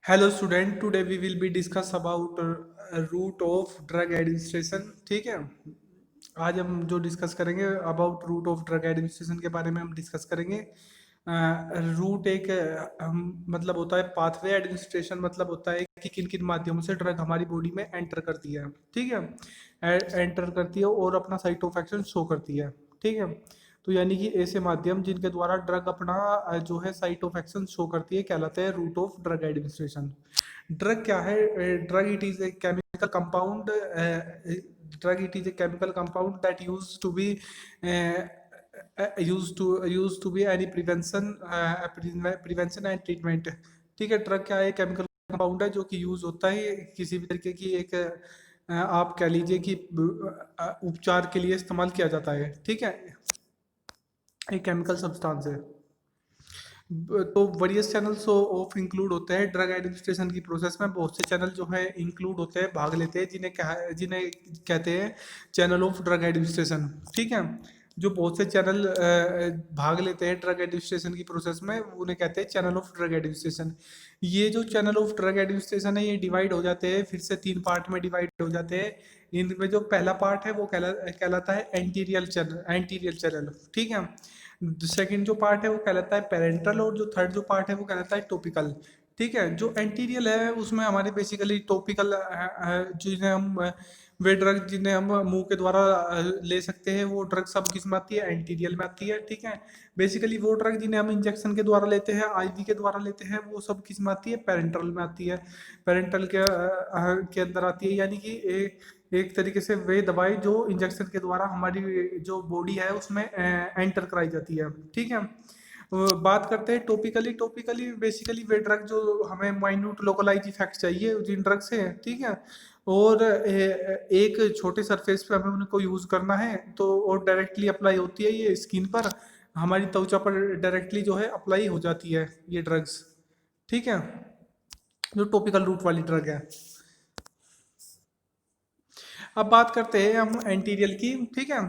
Hello student, today we will be discuss about route of drug administration. ठीक है, आज हम जो डिस्कस करेंगे about route of drug administration के बारे में हम डिस्कस करेंगे। रूट एक मतलब होता है पाथवे एडमिनिस्ट्रेशन, मतलब होता है कि किन किन माध्यमों से ड्रग हमारी बॉडी में एंटर करती है। ठीक है, एंटर करती है और अपना साइट ऑफ एक्शन शो करती है। ठीक है, तो यानी कि ऐसे माध्यम जिनके द्वारा ड्रग अपना जो है साइट ऑफ एक्शन शो करती है कहलाते हैं route of drug administration. Drug क्या है? Drug it is a chemical compound. Drug it is a chemical compound that use to be any prevention and treatment. ठीक है, ड्रग क्या है? केमिकल कंपाउंड है जो कि यूज होता है किसी भी तरीके की एक आप कह लीजिए कि उपचार के लिए इस्तेमाल किया जाता है। ठीक है, एक केमिकल सब्सटेंस है। तो वेरियस चैनल्स ऑफ इंक्लूड होते हैं ड्रग एडमिनिस्ट्रेशन की प्रोसेस में। बहुत से चैनल जो है इंक्लूड होते हैं, भाग लेते हैं, जिन्हें कहते हैं चैनल ऑफ ड्रग एडमिनिस्ट्रेशन। ठीक है, जो बहुत से चैनल भाग लेते हैं ड्रग एडमिनिस्ट्रेशन की प्रोसेस में उन्हें कहते हैं चैनल ऑफ ड्रग एडमिनिस्ट्रेशन। ये जो चैनल ऑफ ड्रग एडमिनिस्ट्रेशन है ये डिवाइड हो जाते हैं, फिर से 3 पार्ट में डिवाइड हो जाते हैं। इनमें जो पहला पार्ट है वो कहलाता है एंटीरियल चैनल। ठीक है, सेकंड जो पार्ट है वो कहलाता है पेरेंटल, और जो थर्ड जो पार्ट है वो कहलाता है टॉपिकल। ठीक है, जो एंटीरियल है उसमें हमारे बेसिकली टॉपिकल जिन्हें हम वे ड्रग जिन्हें हम मुंह के द्वारा ले सकते हैं वो ड्रग सब किस में आती है? एंटीरियल में आती है। ठीक है, बेसिकली वो ड्रग जिन्हें हम इंजेक्शन के द्वारा लेते हैं, आईवी के द्वारा लेते हैं, वो सब किस में आती है? पेरेंटल में आती है। पेरेंटल के अंदर आती है, यानी कि एक तरीके से वे दवाई जो इंजेक्शन के द्वारा हमारी जो बॉडी है उसमें एंटर कराई जाती है। ठीक है, बात करते हैं टॉपिकली। टॉपिकली बेसिकली वे ड्रग जो हमें माइन्यूट लोकलाइज इफेक्ट चाहिए जिन ड्रग से। ठीक है, और एक छोटे सरफेस पे हमें उनको यूज़ करना है तो और डायरेक्टली अप्लाई होती है ये स्किन पर, हमारी त्वचा पर डायरेक्टली जो है अप्लाई हो जाती है ये ड्रग्स। ठीक है, जो टॉपिकल रूट वाली ड्रग है। अब बात करते हैं हम एंटीरियल की। ठीक है,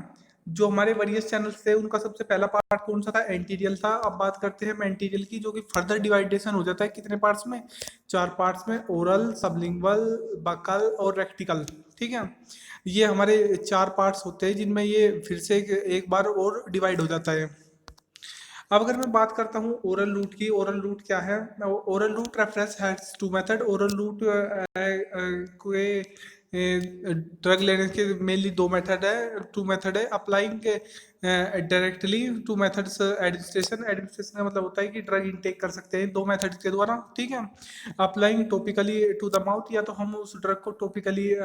जो हमारे वेरियस चैनल्स थे उनका सबसे पहला पार्ट कौन सा था? एंटीरियल था। अब बात करते हैं हम एंटीरियल की, जो कि फर्दर डिवाइडेशन हो जाता है कितने पार्ट्स में? 4 पार्ट्स में, ओरल, सबलिंगुअल, बकल और रेक्टिकल। ठीक है, ये हमारे 4 पार्ट्स होते हैं जिनमें ये फिर से एक बार और डिवाइड हो जाता है। अब अगर मैं बात करता हूँ ओरल रूट की, ओरल रूट क्या है? Oral route reference has 2 method. Oral route के ड्रग लेने के मेनली 2 मेथड है। 2 मेथड है applying directly, 2 methods administration. Administration का मतलब होता है कि ड्रग इनटेक कर सकते हैं 2 मेथड्स के द्वारा। ठीक है, applying topically to the mouth, या तो हम उस ड्रग को टॉपिकली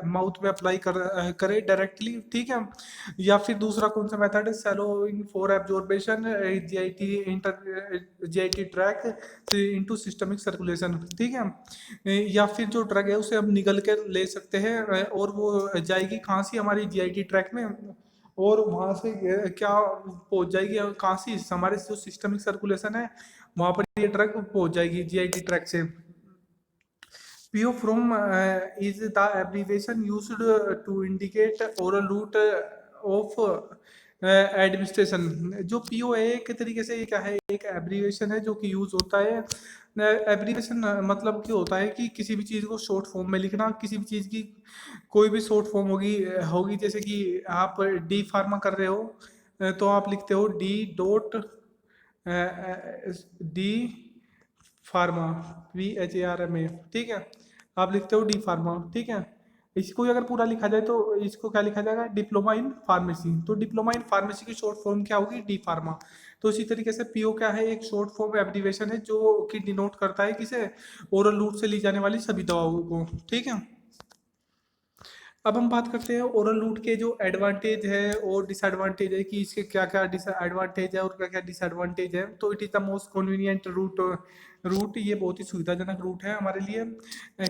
माउथ में अप्लाई करें डायरेक्टली। ठीक है, या फिर दूसरा कौन सा मेथड है? Swallowing for absorption GIT tract into systemic circulation. ठीक है, या फिर जो ड्रग है उसे हम निगल कर ले सकते हैं और वो जाएगी कहाँ से? हमारी जीआईटी ट्रैक में, और वहाँ से क्या पहुँच जाएगी? कहाँ से? हमारे जो सिस्टमिक सर्कुलेशन है वहाँ पर ये ड्रग पहुँच जाएगी जीआईटी ट्रैक से। PO from is the abbreviation used to indicate oral route of administration. जो PO है एक तरीके से ये क्या है? एक एब्रीविएशन है जो कि यूज होता है। एब्रीविएशन मतलब क्या होता है कि किसी भी चीज़ को शॉर्ट फॉर्म में लिखना। किसी भी चीज़ की कोई भी शॉर्ट फॉर्म होगी होगी जैसे कि आप डी फार्मा कर रहे हो तो आप लिखते हो डी फार्मा, VHARMA। ठीक है, आप लिखते हो डी फार्मा। ठीक है, इसको अगर पूरा लिखा जाए तो इसको क्या लिखा जाएगा? Diploma in pharmacy. तो डिप्लोमा इन फार्मेसी की शॉर्ट फॉर्म क्या होगी? D pharma. तो इसी तरीके से PO क्या है? एक शॉर्ट फॉर्म एब्रीविएशन है जो कि डिनोट करता है किसे? ओरल रूट से ली जाने वाली सभी दवाओं को। ठीक है, अब हम बात करते हैं ओरल रूट के जो एडवांटेज है और डिसएडवांटेज है कि इसके क्या क्या एडवांटेज है और क्या क्या डिसएडवांटेज है। तो it is the most convenient route ये बहुत ही सुविधाजनक रूट है हमारे लिए।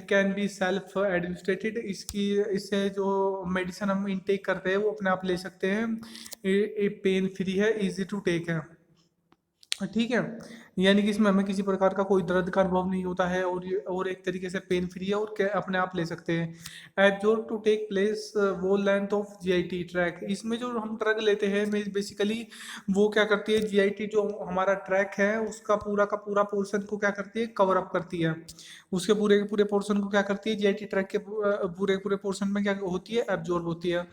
कैन बी सेल्फ एडमिनिस्ट्रेटेड, इससे जो मेडिसिन हम इनटेक करते हैं वो अपने आप ले सकते हैं। पेन फ्री है, इजी टू टेक है। ठीक है, यानी कि इसमें हमें किसी प्रकार का कोई दर्द का अनुभव नहीं होता है, और ये और एक तरीके से पेन फ्री है और अपने आप ले सकते हैं। एब्जॉर्ब टू टेक प्लेस वो लेंथ ऑफ जीआईटी ट्रैक, इसमें जो हम ड्रग लेते हैं बेसिकली वो क्या करती है, जीआईटी जो हमारा ट्रैक है उसका पूरा का पूरा पोर्शन को क्या करती है, कवर अप करती है। उसके पूरे के पूरे पोर्शन को क्या करती है, जीआईटी ट्रैक के पूरे पूरे पोर्शन में क्या होती है, एब्जॉर्ब होती है।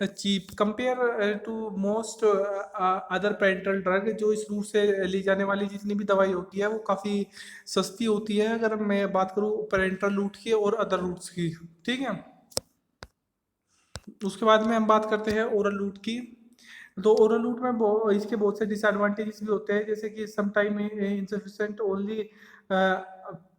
Cheap compare to most other parenteral drug, जो इस रूट से ली जाने वाली जितनी भी दवाई होती है वो काफ़ी सस्ती होती है, अगर मैं बात करूँ पेरेंटल रूट की और अदर रूट्स की। ठीक है, उसके बाद में हम बात करते हैं ओरल रूट की। तो ओरल रूट में इसके बहुत से डिसएडवांटेजेस भी होते हैं, जैसे कि some time insufficient only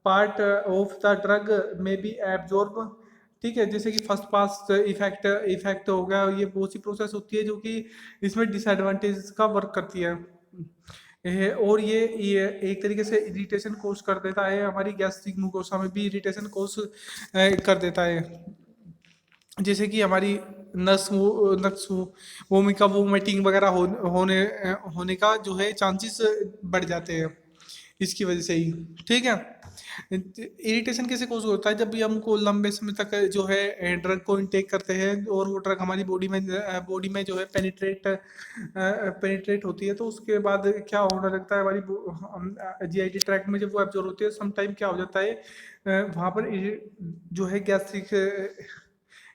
part of the drug में बी एब्जॉर्ब। ठीक है, जैसे कि फर्स्ट पास इफेक्ट इफेक्ट हो गया, ये बहुत सी प्रोसेस होती है जो कि इसमें डिसएडवांटेज का वर्क करती है। और ये एक तरीके से इरिटेशन कोज कर देता है, हमारी गैस्ट्रिक मुकोसा में भी इरिटेशन कोज कर देता है। जैसे कि हमारी नस वोमिटिंग वगैरह होने का जो है चांसेस बढ़ जाते हैं इसकी वजह से ही। ठीक है, इरिटेशन कैसे कोज होता है, जब भी हमको लंबे समय तक जो है ड्रग को इनटेक करते हैं और वो ड्रग हमारी बॉडी में जो है पेनिट्रेट होती है, तो उसके बाद क्या होने लगता है, हमारी जीआईटी ट्रैक्ट में जब वो एब्जॉर्ब होती है सम टाइम क्या हो जाता है, वहाँ पर जो है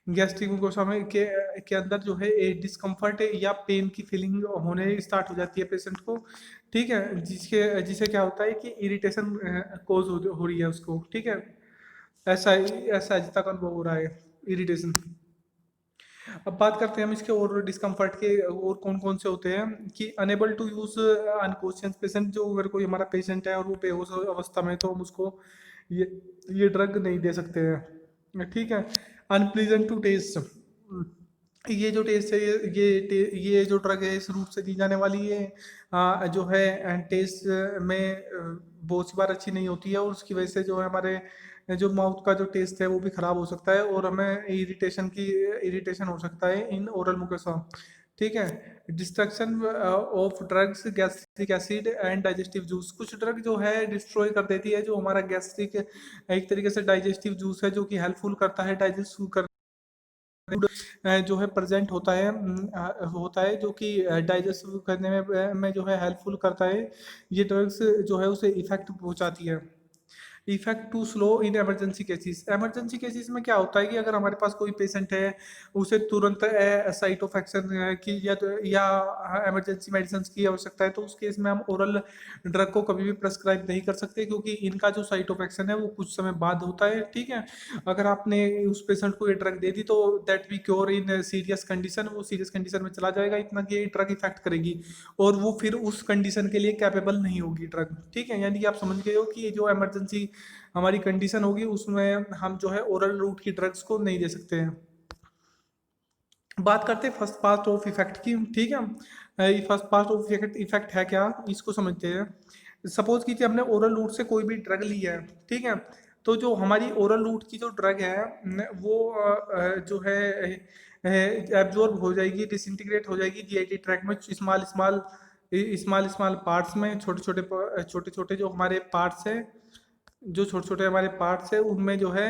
गैस्ट्रिक मुकोसा में के अंदर जो है एक डिस्कम्फर्ट या पेन की फीलिंग होने स्टार्ट हो जाती है पेशेंट को। ठीक है, जिसे क्या होता है कि इरिटेशन कोज हो रही है उसको। ठीक है, ऐसा ऐसा अभी तक अनुभव हो रहा है इरिटेशन। अब बात करते हैं हम इसके और डिस्कम्फर्ट के और कौन कौन से होते हैं, कि unable to use unconscious patient, जो अगर कोई हमारा पेशेंट है और वो बेहोश अवस्था में है, तो हम उसको ये ये ड्रग नहीं दे सकते हैं। ठीक है, अनप्लीजेंट टू टेस्ट, ये जो टेस्ट है ये जो ड्रग है इस रूट से दी जाने वाली है, जो है टेस्ट में बहुत सी बार अच्छी नहीं होती है, और उसकी वजह से जो है हमारे जो माउथ का जो टेस्ट है वो भी खराब हो सकता है, और हमें इरिटेशन हो सकता है इन ओरल मुकोसा। ठीक है, destruction of drugs gastric acid and digestive juice, कुछ ड्रग जो है डिस्ट्रॉय कर देती है जो हमारा गैस्ट्रिक एक तरीके से डाइजेस्टिव जूस है, जो कि हेल्पफुल करता है डाइजेस्ट कर जो है प्रेजेंट होता है जो कि डाइजेस्ट करने में जो है हेल्पफुल करता है। ये ड्रग्स जो है उसे इफेक्ट पहुंचाती है। Effect too slow in emergency cases में क्या होता है कि अगर हमारे पास कोई पेशेंट है, उसे तुरंत साइट ऑफ एक्शन की या इमरजेंसी मेडिसिन की आवश्यकता है, तो उस केस में हम ओरल ड्रग को कभी भी प्रेस्क्राइब नहीं कर सकते, क्योंकि इनका जो साइट ऑफ एक्शन है वो कुछ समय बाद होता है। ठीक है, अगर आपने उस पेशेंट को ये ड्रग दे दी तो that we cure in serious condition, वो सीरियस कंडीशन में चला जाएगा, इतना कि ये ड्रग इफेक्ट करेगी, और वो फिर उस कंडीशन के लिए कैपेबल नहीं होगी ड्रग। ठीक है, यानी कि आप समझ गए हो कि ये जो इमरजेंसी हमारी कंडीशन होगी उसमें हम जो है ओरल रूट की ड्रग्स को नहीं दे सकते हैं। बात करते हैं फर्स्ट पार्ट ऑफ इफेक्ट की। ठीक है, ये फर्स्ट पार्ट ऑफ इफेक्ट है क्या, इसको समझते हैं। सपोज कीजिए हमने ओरल रूट से कोई भी ड्रग ली है। ठीक है, तो जो हमारी ओरल रूट की जो ड्रग है वो जो है एब्जॉर्ब हो जाएगी, डिसइंटीग्रेट हो जाएगी जीआईटी ट्रैक में small small small small parts में, छोटे छोटे जो हमारे पार्ट्स हैं, जो छोटे छोटे हमारे पार्ट्स है उनमें जो है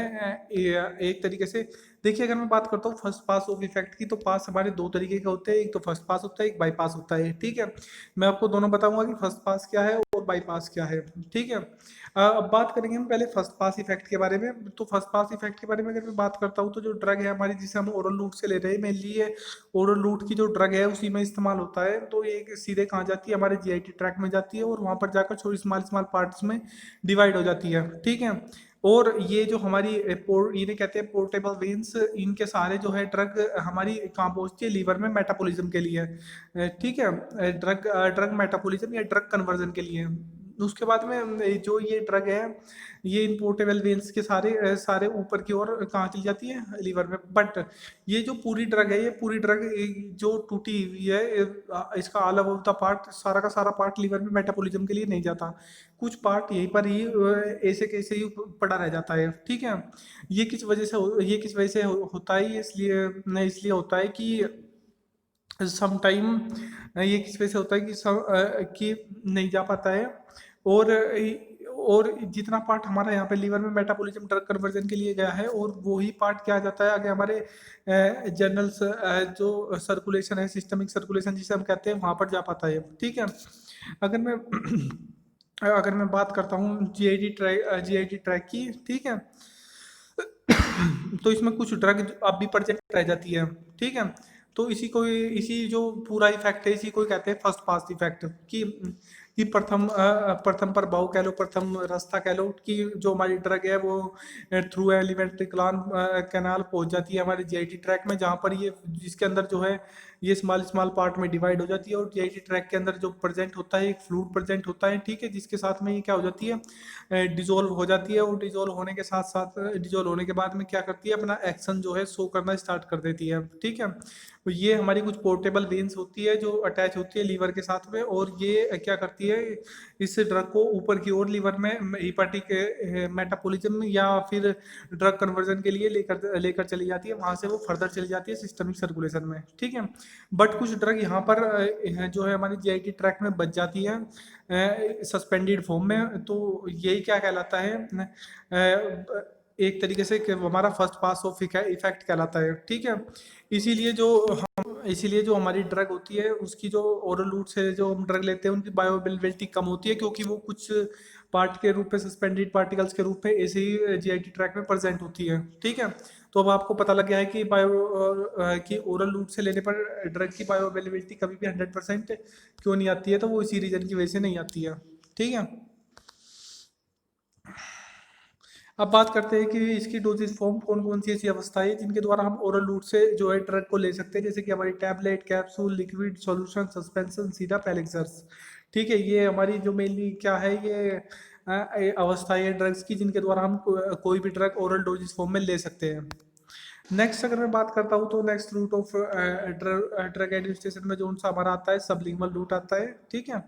एक तरीके से देखिए, अगर मैं बात करता हूँ फर्स्ट पास ऑफ इफेक्ट की, तो पास हमारे दो तरीके के होते हैं, एक तो फर्स्ट पास होता है, एक बाईपास होता है। ठीक है, मैं आपको दोनों बताऊंगा कि फर्स्ट पास क्या है और बाईपास क्या है। ठीक है, अब बात करेंगे हम पहले फर्स्ट पास इफेक्ट के बारे में। तो फर्स्ट पास इफेक्ट के बारे में अगर मैं बात करता हूँ, तो जो ड्रग है हमारी जिसे हम ओरल रूट से ले रहे हैं, मेनली ये ओरल रूट की जो ड्रग है उसी में इस्तेमाल होता है, तो ये सीधे कहाँ जाती है, हमारे जीआईटी ट्रैक में जाती है, और वहाँ पर जाकर छोटी स्मॉल स्मॉल पार्ट्स में डिवाइड हो जाती है। ठीक है, और ये जो हमारी इन्हें कहते हैं पोर्टेबल वेन्स, इनके सहारे जो है ड्रग हमारी कहाँ पहुँचती है, लीवर में मेटाबॉलिज्म के लिए। ठीक है, ड्रग मेटाबॉलिज्म या ड्रग कन्वर्जन के लिए। उसके बाद में जो ये ड्रग है, ये इन पोर्टेबल वेन्स के सारे ऊपर की ओर कहाँ चली जाती है, लीवर में। बट ये जो पूरी ड्रग है, ये पूरी ड्रग जो टूटी हुई है, इसका ऑल ओवर द पार्ट, सारा का सारा पार्ट लीवर में मेटाबॉलिज्म के लिए नहीं जाता, कुछ पार्ट यहीं पर ही ऐसे कैसे ही पड़ा रह जाता है। ठीक है, ये किस वजह से होता है, इसलिए होता है कि सम टाइम ये किस वजह से होता है कि नहीं जा पाता है, और और जितना पार्ट हमारा यहाँ पे लीवर में मेटाबॉलिज्म ड्रग कन्वर्जन के लिए गया है, और वही पार्ट क्या आ जाता है आगे हमारे जनरल जो सर्कुलेशन है, सिस्टमिक सर्कुलेशन जिसे हम कहते हैं, वहाँ पर जा पाता है। ठीक है। अगर मैं अगर मैं बात करता हूँ जीआईटी ट्रैक की, ठीक है, तो इसमें कुछ ड्रग अब भी प्रेजेंट रह जाती है। ठीक है। तो इसी जो पूरा इफेक्ट है, इसी को कहते हैं फर्स्ट पास इफेक्ट, कि प्रथम प्रभाव कह लो, प्रथम रास्ता कह लो, कि जो हमारी ड्रग है वो थ्रू एलिमेंट्री कैनाल पहुंच जाती है हमारे जीआईटी ट्रैक में, जहाँ पर ये जिसके अंदर जो है ये स्मॉल स्मॉल पार्ट में डिवाइड हो जाती है, और जीआईटी ट्रैक के अंदर जो प्रेजेंट होता है एक फ्लूइड प्रेजेंट होता है। ठीक है। जिसके साथ में ये क्या हो जाती है, डिजोल्व हो जाती है, और डिजोल्व होने के साथ साथ डिजोल्व होने के बाद में क्या करती है, अपना एक्शन जो है शो करना स्टार्ट कर देती है। ठीक है। तो ये हमारी कुछ पोर्टेबल वेन्स होती है जो अटैच होती है लीवर के साथ में, और ये क्या करती है, इस ड्रग को ऊपर की ओर लीवर में हिपाटिक मेटाबॉलिज्म या फिर ड्रग कन्वर्जन के लिए लेकर लेकर चली जाती है, वहां से वो फर्दर चली जाती है सिस्टमिक सर्कुलेशन में। ठीक है। बट कुछ ड्रग यहाँ पर जो है हमारी जीआईटी ट्रैक में बच जाती है सस्पेंडेड फॉर्म में, तो यही क्या कहलाता है, एक तरीके से कि हमारा फर्स्ट पास ऑफ इफेक्ट कहलाता है। ठीक है। इसीलिए जो हमारी ड्रग होती है उसकी जो ओरल रूट से जो हम ड्रग लेते हैं उनकी बायोअवेलेबिलिटी कम होती है, क्योंकि वो कुछ पार्ट के रूप में, सस्पेंडेड पार्टिकल्स के रूप में ऐसे ही जीआईटी ट्रैक में प्रेजेंट होती है। ठीक है। तो अब आपको पता लग गया है कि ओरल रूट से लेने पर ड्रग की बायोअवेलेबिलिटी कभी भी 100% क्यों नहीं आती है, तो वो इसी रीजन की वजह से नहीं आती है। ठीक है। अब बात करते हैं कि इसकी डोजेज फॉर्म कौन कौन सी ऐसी अवस्थाएं हैं जिनके द्वारा हम ओरल रूट से जो है ड्रग को ले सकते हैं, जैसे कि हमारी tablet, capsule, liquid, solution, suspension, syrup, elixirs. ठीक है। ये हमारी जो मेनली क्या है, ये अवस्थाएं हैं ड्रग्स की जिनके द्वारा हम कोई भी ड्रग ओरल डोजेज फॉर्म में ले सकते हैं। नेक्स्ट अगर मैं बात करता हूँ, तो next route of drug administration में जो सा हमारा आता है, सबलिंगुअल रूट आता है। ठीक है।